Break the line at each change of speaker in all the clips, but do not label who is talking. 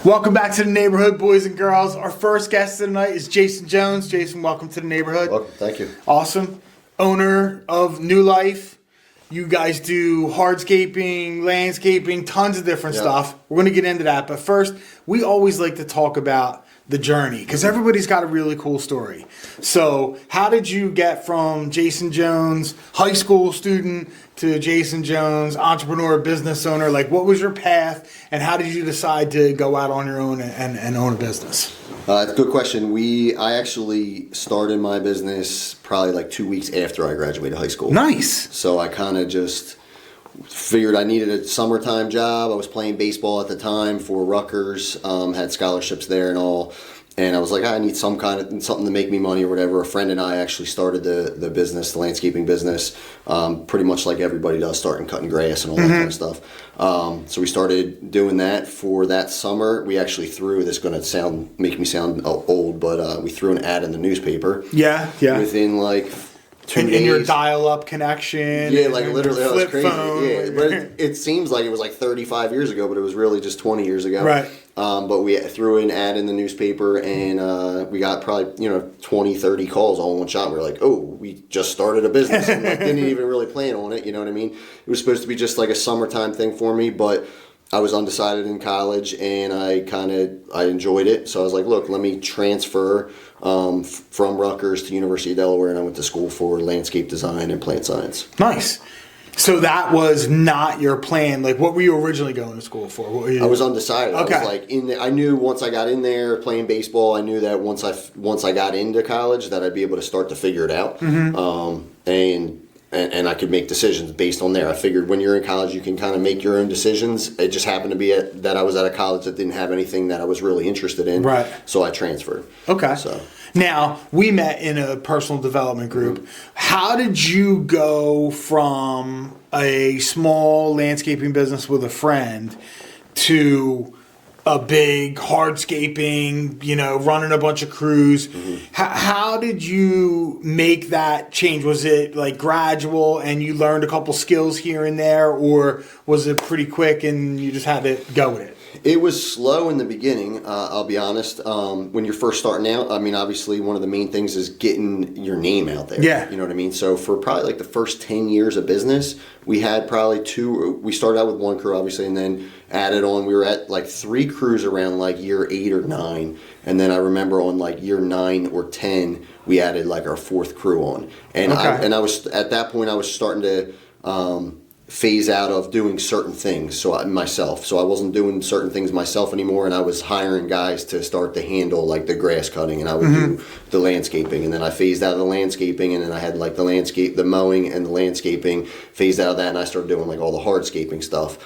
Welcome back to the neighborhood, boys and girls. Our first guest tonight is Jason Jones. Jason, welcome to the neighborhood.
Welcome, thank you.
Awesome. Owner of New Life. You guys do hardscaping, landscaping, tons of different stuff. We're going to get into that. But first, we always like to talk about the journey because everybody's got a really cool story. So how did you get from Jason Jones, high school student, to Jason Jones, entrepreneur, business owner? Like, what was your path and how did you decide to go out on your own and own a business?
It's a good question. I actually started my business probably like 2 weeks after I graduated high school.
Nice.
So I kind of just figured I needed a summertime job. I was playing baseball at the time for Rutgers, had scholarships there and all. And I was like, I need something to make me money or whatever. A friend and I actually started the business, the landscaping business, pretty much like everybody does, starting cutting grass and all that kind of stuff. So we started doing that for that summer. We actually threw, this is going to make me sound old, but we threw an ad in the newspaper.
Yeah.
Within like 2 days.
In your dial-up connection.
Yeah, like literally, that was
flip
crazy.
phone.
Yeah, but it seems like it was like 35 years ago, but it was really just 20 years ago.
Right.
But we threw an ad in the newspaper, and we got probably 20, 30 calls all in one shot. We were like, oh, we just started a business, and like, didn't even really plan on it. You know what I mean? It was supposed to be just like a summertime thing for me, but I was undecided in college, and I enjoyed it. So I was like, look, let me transfer from Rutgers to University of Delaware, and I went to school for landscape design and plant science.
Nice. So that was not your plan. Like, what were you originally going to school for? What were you...
I was undecided.
Okay.
I was like I knew once I got in there playing baseball, I knew that once I got into college that I'd be able to start to figure it out. And I could make decisions based on there. I figured when you're in college, you can kind of make your own decisions. It just happened to be that I was at a college that didn't have anything that I was really interested in.
Right.
So I transferred.
Okay.
So
now, we met in a personal development group. How did you go from a small landscaping business with a friend to a big hardscaping, running a bunch of crews? How did you make that change? Was it like gradual and you learned a couple skills here and there, or was it pretty quick and you just had to go with it?
It was slow in the beginning, I'll be honest. When you're first starting out, I mean, obviously one of the main things is getting your name out there.
Yeah.
You know what I mean? So for probably like the first 10 years of business, we had probably we started out with one crew, obviously, and then added on. We were at like 3 crews around like year 8 or 9. And then I remember on like year 9 or 10, we added like our 4th crew on. And
okay.
I was, at that point, I was starting to phase out of doing certain things myself. So I wasn't doing certain things myself anymore, and I was hiring guys to start to handle like the grass cutting, and I would do the landscaping. And then I phased out of the landscaping, and then I had like the mowing and the landscaping, phased out of that, and I started doing like all the hardscaping stuff.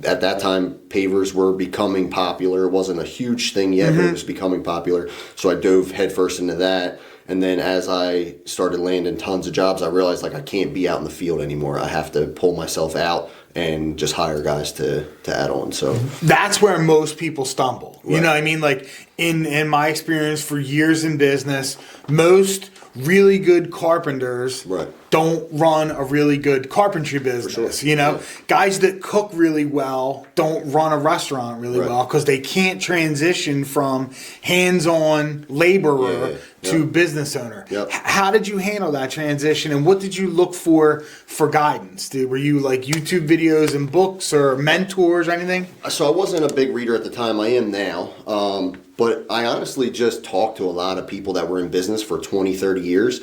At that time, pavers were becoming popular. It wasn't a huge thing yet, but it was becoming popular. So I dove headfirst into that. And then as I started landing tons of jobs, I realized like I can't be out in the field anymore. I have to pull myself out and just hire guys to add on. So
that's where most people stumble.
Right.
You know what I mean? Like in my experience for years in business, most really good carpenters don't run a really good carpentry business.
Sure.
Guys that cook really well don't run a restaurant really well because they can't transition from hands-on laborer to business owner.
Yep.
How did you handle that transition, and what did you look for guidance? Were you like YouTube videos and books or mentors or anything?
So I wasn't a big reader at the time. I am now. But I honestly just talked to a lot of people that were in business for 20, 30 years.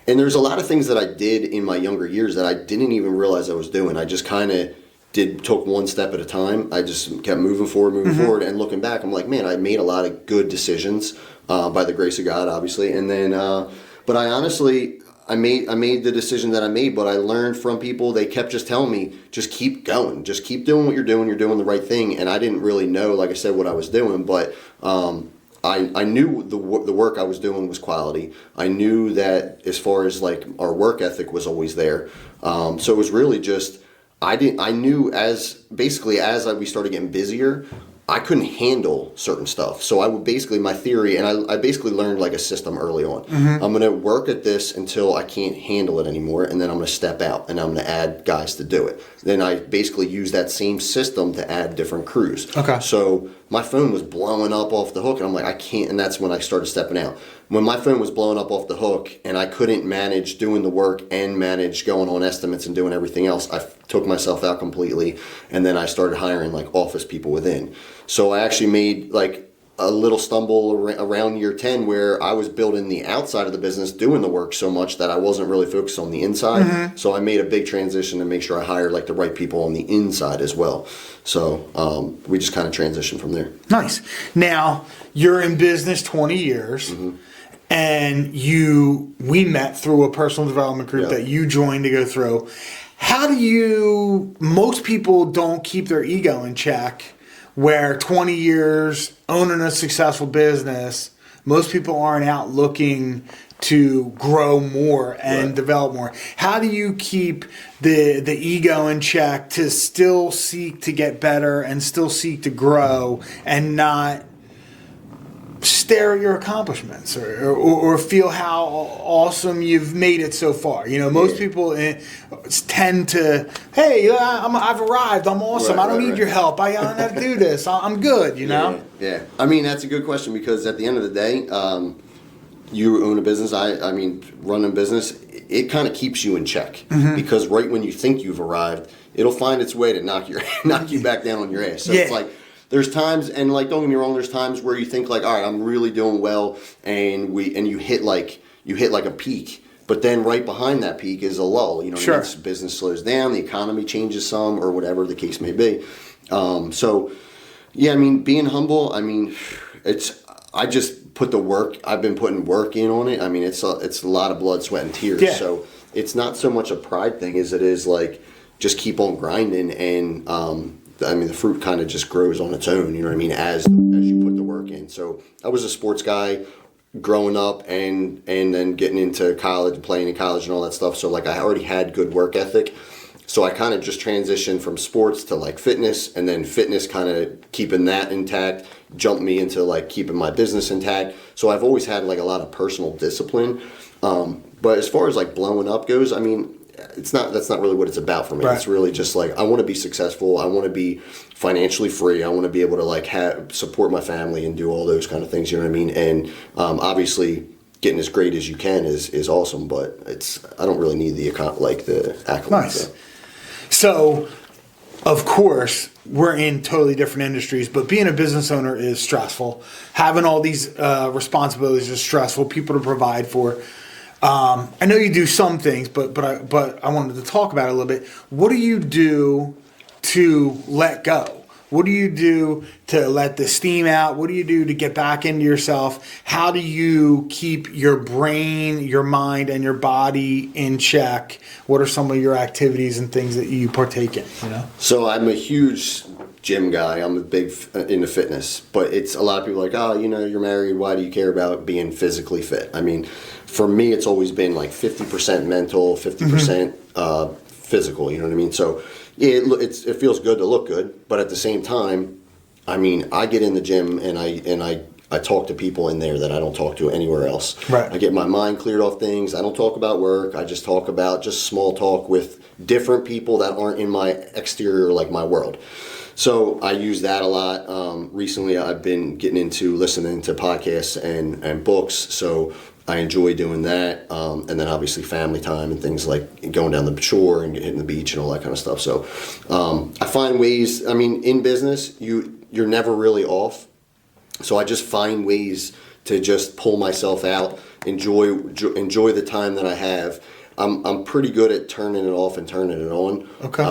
And there's a lot of things that I did in my younger years that I didn't even realize I was doing. I just kind of took one step at a time. I just kept moving forward. And looking back, I'm like, man, I made a lot of good decisions by the grace of God, obviously. And then, but I honestly, I made the decision that I made, but I learned from people. They kept just telling me, just keep going, just keep doing what you're doing. You're doing the right thing. And I didn't really know, like I said, what I was doing, but I knew the work I was doing was quality. I knew that as far as like our work ethic was always there. So it was really just, I knew we started getting busier, I couldn't handle certain stuff. So I would basically, my theory, and I basically learned like a system early on. I'm going to work at this until I can't handle it anymore, and then I'm going to step out and I'm going to add guys to do it. Then I basically use that same system to add different crews.
Okay.
So my phone was blowing up off the hook, and I'm like, I can't. And that's when I started stepping out. When my phone was blowing up off the hook, and I couldn't manage doing the work and manage going on estimates and doing everything else, I took myself out completely, and then I started hiring like office people within. So I actually made like a little stumble around year 10 where I was building the outside of the business, doing the work so much that I wasn't really focused on the inside. So I made a big transition to make sure I hired like the right people on the inside as well. So we just kind of transitioned from there.
Nice. Now, you're in business 20 years. And we met through a personal development group that you joined to go through. How do most people don't keep their ego in check, where 20 years owning a successful business, most people aren't out looking to grow more and develop more. How do you keep the ego in check to still seek to get better and still seek to grow and not stare at your accomplishments or feel how awesome you've made it so far? Most people tend to, hey, I've arrived, I'm awesome, I don't need your help, I don't have to do this, I'm good,
Yeah. I mean, that's a good question, because at the end of the day, you own a business. I mean, running a business, it kind of keeps you in check, because right when you think you've arrived, it'll find its way to knock you back down on your ass. So it's like, there's times, and like, don't get me wrong, there's times where you think like, all right, I'm really doing well, and you hit like a peak, but then right behind that peak is a lull. Business slows down, the economy changes some, or whatever the case may be. So yeah, I mean, being humble, I mean, I just put the work. I've been putting work in on it. I mean, it's a lot of blood, sweat, and tears.
Yeah.
So it's not so much a pride thing as it is like just keep on grinding, and I mean, the fruit kind of just grows on its own. You know what I mean? As you put the work in. So I was a sports guy growing up, and then getting into college, playing in college, and all that stuff. So like, I already had good work ethic. So I kind of just transitioned from sports to like fitness, and then fitness kind of keeping that intact jumped me into like keeping my business intact. So I've always had like a lot of personal discipline. But as far as like blowing up goes, I mean, that's not really what it's about for me. Right. It's really just like, I want to be successful. I want to be financially free. I want to be able to like support my family and do all those kind of things. You know what I mean? And obviously, getting as great as you can is awesome. But I don't really need the accolades.
Nice. So, of course, we're in totally different industries, but being a business owner is stressful. Having all these responsibilities is stressful. People to provide for. I know you do some things, but I wanted to talk about it a little bit. What do you do to let go? What do you do to let the steam out? What do you do to get back into yourself? How do you keep your brain, your mind, and your body in check? What are some of your activities and things that you partake in?
So I'm a huge gym guy. I'm a big into fitness, but it's a lot of people like, oh, you're married. Why do you care about being physically fit? I mean, for me, it's always been like 50% mental, 50% physical. You know what I mean? So it feels good to look good, but at the same time, I mean, I get in the gym and I talk to people in there that I don't talk to anywhere else.
Right.
I get my mind cleared off things. I don't talk about work. I just talk about just small talk with different people that aren't in my exterior, like my world. So I use that a lot. Recently, I've been getting into listening to podcasts and books. So I enjoy doing that, and then obviously family time and things like going down the shore and hitting the beach and all that kind of stuff. So I find ways. I mean, in business, you're never really off. So I just find ways to just pull myself out, enjoy the time that I have. I'm pretty good at turning it off and turning it on.
Okay.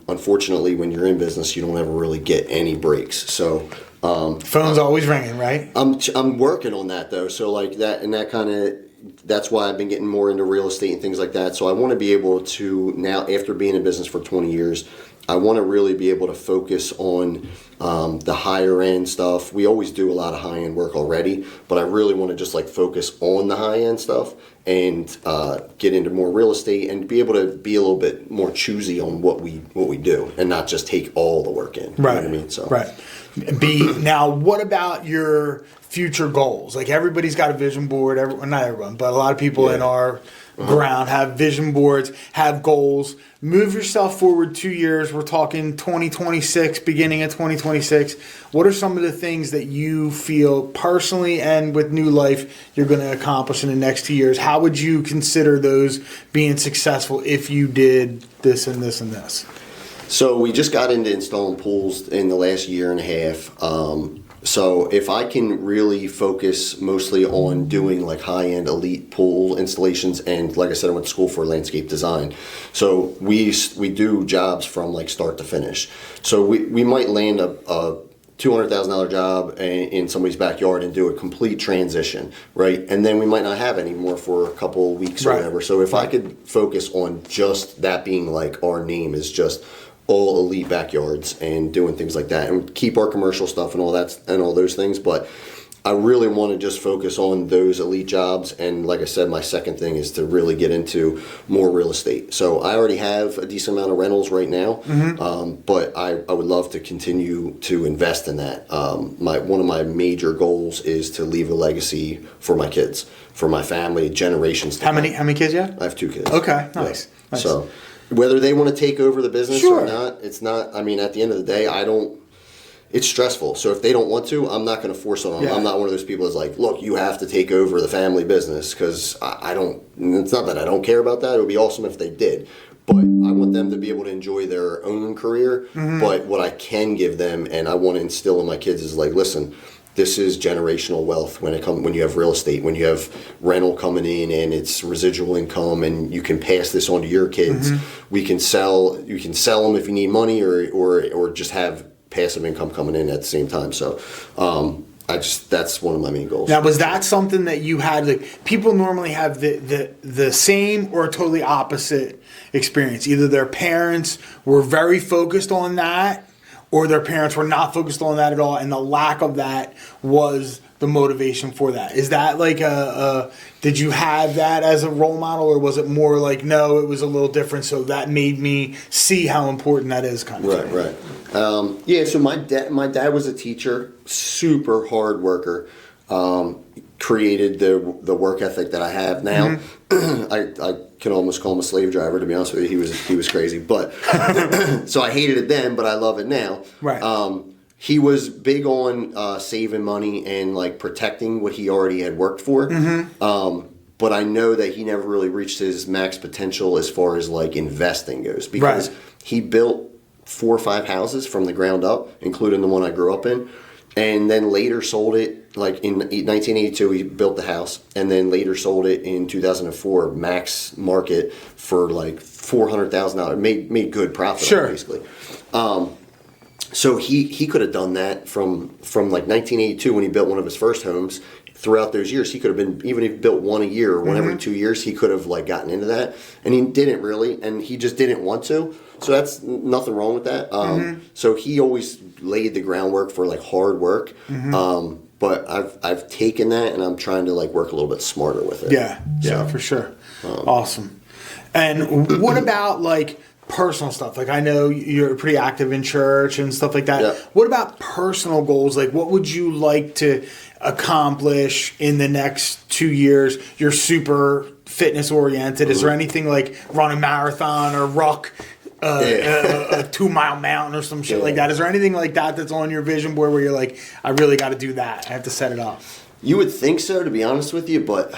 Unfortunately, when you're in business, you don't ever really get any breaks. So.
Phone's always ringing, right?
I'm working on that though. So like that, and that's why I've been getting more into real estate and things like that. So I want to be able to now, after being in business for 20 years, I want to really be able to focus on the higher end stuff. We always do a lot of high end work already, but I really want to just like focus on the high end stuff and get into more real estate and be able to be a little bit more choosy on what we do and not just take all the work in.
Right.
You know what I mean? So.
Right. Now, what about your future goals. Like everybody's got a vision board. Not everyone, but a lot of people in our ground have vision boards, have goals. Move yourself forward 2 years. We're talking 2026, beginning of 2026. What are some of the things that you feel personally and with New Life you're going to accomplish in the next 2 years? How would you consider those being successful if you did this and this and this?
So we just got into installing pools in the last year and a half. So if I can really focus mostly on doing like high-end elite pool installations, and like I said, I went to school for landscape design. So we do jobs from like start to finish. So we might land a $200,000 job in somebody's backyard and do a complete transition, right? And then we might not have any more for a couple of weeks or whatever. So if I could focus on just that being like our name is just all elite backyards and doing things like that, and keep our commercial stuff and all that and all those things, but I really want to just focus on those elite jobs. And like I said, my second thing is to really get into more real estate. So I already have a decent amount of rentals right now, but I would love to continue to invest in that. One of my major goals is to leave a legacy for my kids, for my family, generations to
How
come.
many kids you have?
I have 2 kids.
Okay, nice.
Yeah.
Nice.
So whether they want to take over the business
Sure.
or not, it's not, I mean, at the end of the day, it's stressful. So if they don't want to, I'm not going to force it on them.
Yeah.
I'm not one of those people that's like, look, you have to take over the family business, because I don't, it's not that I don't care about that. It would be awesome if they did. But I want them to be able to enjoy their own career. But what I can give them, and I want to instill in my kids, is like, listen, this is generational wealth when you have real estate, when you have rental coming in and it's residual income, and you can pass this on to your kids. You can sell them if you need money, or just have passive income coming in at the same time. So that's one of my main goals.
Now, was that something that you had? Like, people normally have the same or totally opposite experience. Either their parents were very focused on that, or their parents were not focused on that at all, and the lack of that was the motivation for that. Is that like did you have that as a role model, or was it more like, no, it was a little different, so that made me see how important that is, kind of thing?
Right. Yeah, so my dad was a teacher, super hard worker, created the work ethic that I have now. I can almost call him a slave driver, to be honest with you. He was crazy, but so I hated it then, but I love it now.
Right.
He was big on saving money and like protecting what he already had worked for. But I know that he never really reached his max potential as far as like investing goes, because he built 4 or 5 houses from the ground up, including the one I grew up in, and then later sold it. Like in 1982, he built the house, and then later sold it in 2004, max market, for like $400,000. Made good profit, basically. So he could have done that from like 1982 when he built one of his first homes. Throughout those years, he could have been, even if he built one a year or one every 2 years, he could have like gotten into that, and he didn't really, and he just didn't want to. So that's nothing wrong with that. So he always laid the groundwork for like hard work. But I've taken that, and I'm trying to like work a little bit smarter with it.
Yeah, for sure. Awesome. And what about like personal stuff? Like, I know you're pretty active in church and stuff like that.
Yeah.
What about personal goals? Like, what would you like to accomplish in the next 2 years? You're super fitness oriented. Is there anything like run a marathon or ruck a 2 mile mountain or some shit like that? Is there anything like that that's on your vision board where you're like, I really got to do that, I have to set it up?
You would think so, to be honest with you, but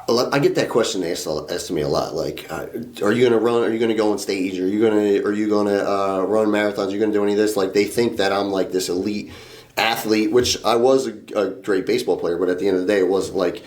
I get that question asked to me a lot. Like, are you gonna run? Are you gonna go on stage? Are you gonna run marathons? Are you gonna do any of this? Like, they think that I'm like this elite athlete, which I was a great baseball player, but at the end of the day, it was like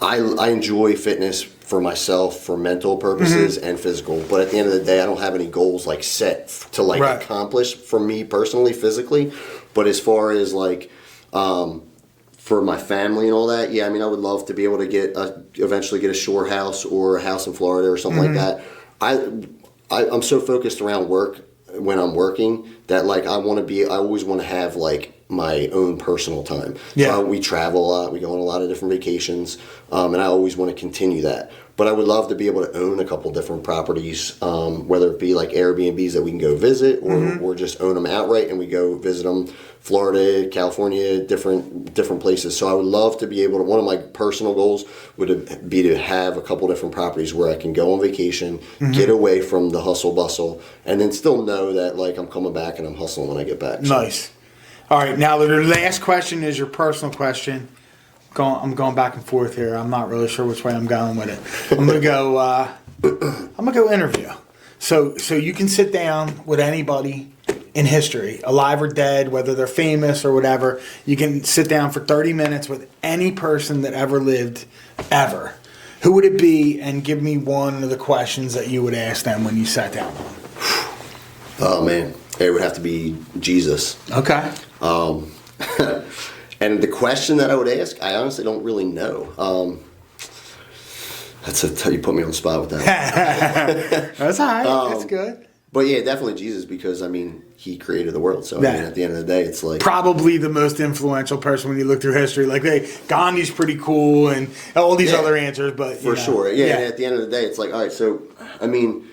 I enjoy fitness for myself, for mental purposes and physical. But at the end of the day, I don't have any goals like set to like accomplish for me personally, physically. But as far as like for my family and all that, yeah, I mean, I would love to be able to eventually get a shore house or a house in Florida or something like that. I'm so focused around work when I'm working that like I always want to have like my own personal time.
Yeah.
So we travel a lot. We go on a lot of different vacations, and I always want to continue that. But I would love to be able to own a couple different properties, whether it be like Airbnbs that we can go visit, or just own them outright and we go visit them. Florida, California, different places. So I would love to be able to. One of my personal goals would be to have a couple different properties where I can go on vacation, get away from the hustle bustle, and then still know that like I'm coming back and I'm hustling when I get back. So.
Nice. All right, now the last question is your personal question. I'm going back and forth here. I'm not really sure which way I'm going with it. I'm gonna go. I'm gonna go interview. So you can sit down with anybody in history, alive or dead, whether they're famous or whatever. You can sit down for 30 minutes with any person that ever lived, ever. Who would it be? And give me one of the questions that you would ask them when you sat down with them.
Oh man, it would have to be Jesus.
Okay.
And the question that I would ask, I honestly don't really know. You put me on the spot with that.
That's all right. That's good.
But yeah, definitely Jesus, because I mean, he created the world. So I mean, at the end of the day, it's like
probably the most influential person when you look through history. Like, hey, Gandhi's pretty cool, and all these other answers. But
for sure, yeah. And at the end of the day, it's like, all right. So I mean,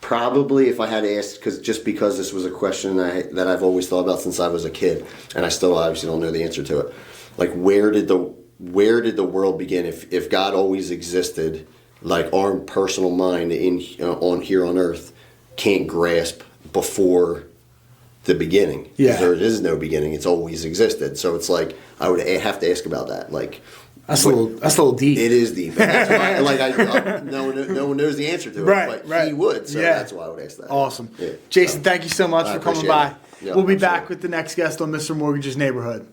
probably if I had to ask, because this was a question that I've always thought about since I was a kid, and I still obviously don't know the answer to it. Like, where did the world begin? If God always existed, like our personal mind on here on Earth can't grasp before the beginning.
Yeah.
There is no beginning. It's always existed. So it's like I would have to ask about that. Like
that's a little deep.
It is deep. And that's why, no one knows the answer to it, but he would. So that's why I would ask that.
Awesome.
Yeah.
Jason, thank you so much for coming by.
Yeah,
We'll be back with the next guest on Mr. Mortgage's Neighborhood.